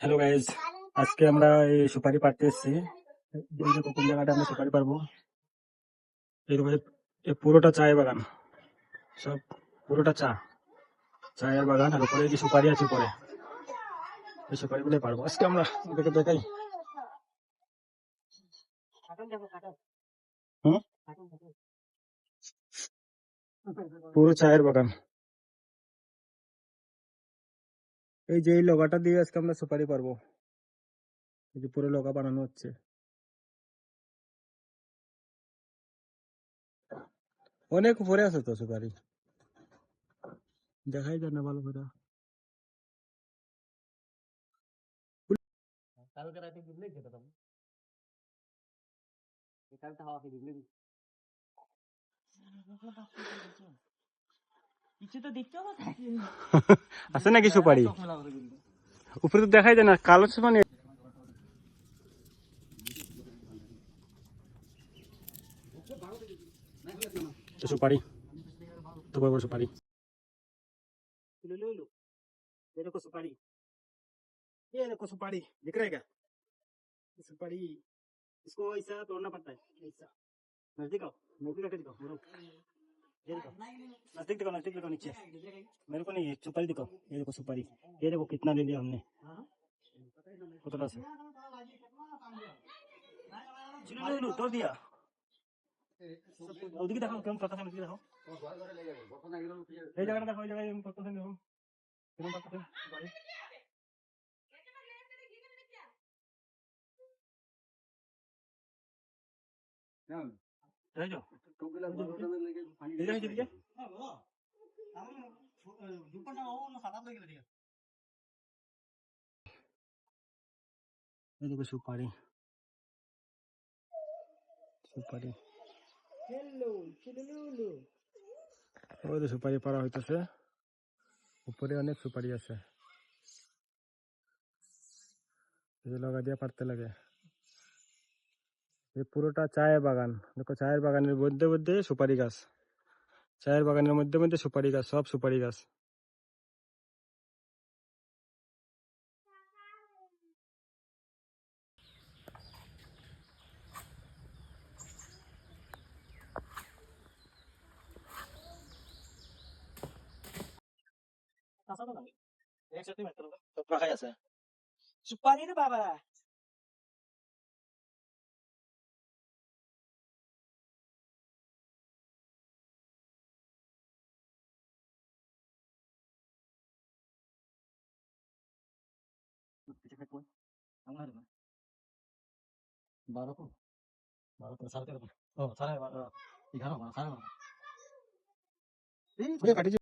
Hello guys, আজকে আমরা এই সুপারি পাড়তে এসেছি। এই যে কোন জায়গাটা আমরা সুপারি পারবো, এরকম এই পুরোটা চায়ের বাগান, সব পুরোটা চায়ের বাগান। আর উপরে যে সুপারি আছে উপরে, এই সুপারি গুলো পারবো আজকে আমরা। ওদেরকে দেখাই। হুম, পুরো চায়ের বাগান। এই যে এই লগাটা দিয়ে আজকে আমরা সুপারি পারবো। এই যে পুরো লগা বানানো হচ্ছে। অনেক উপরে আছে তো সুপারি, দেখাই যায় না ভালো করে। কালকে রাতে বুঝলে খেতে কালকে হাওয়া খেয়ে বুঝলি কিছু তো দেখতে আছে নাকি সুপারি উপরে তো দেখাই যায় না, কালো মানে সুপারি तो बड़ा सुपारी ले लो। ये देखो सुपारी, ये देखो सुपारी दिख रहा है क्या? ये सुपारी, इसको ऐसा तोड़ना पड़ता है, ऐसा। नजदीक आओ, नजदीक आके दिखाओ मेरे को। ये देखो, नजदीक दिखाओ नीचे। मेरे को नहीं, ये सुपारी दिखाओ। ये देखो सुपारी, ये देखो कितना ले लिया हमने, कितना से लो तोड़ दिया। ওদিকে দেখো কেমন কথা ওদিকে দেখো, এই জায়গাটা দেখো, এই জায়গায় কত দিন দেখো কেমন কথা সুপারি। এই যে এই যে এই যে এই দেখো সুপারি, সুপারি ওই তো সুপারি পাড়া হইতেছে। উপরে অনেক সুপারি আছে, এই যে লগা দিয়ে পারতে লাগে। এই পুরোটা চায়ের বাগান, দেখো চায়ের বাগানের মধ্যে মধ্যে সুপারি গাছ, চায়ের বাগানের মধ্যে মধ্যে সুপারি গাছ, সব সুপারি গাছ। সুপারি রে বাবা, বারো তো, বারো তো সাড়ে তেরো, ও সাড়ে বারো, 11 12 সাড়ে 12।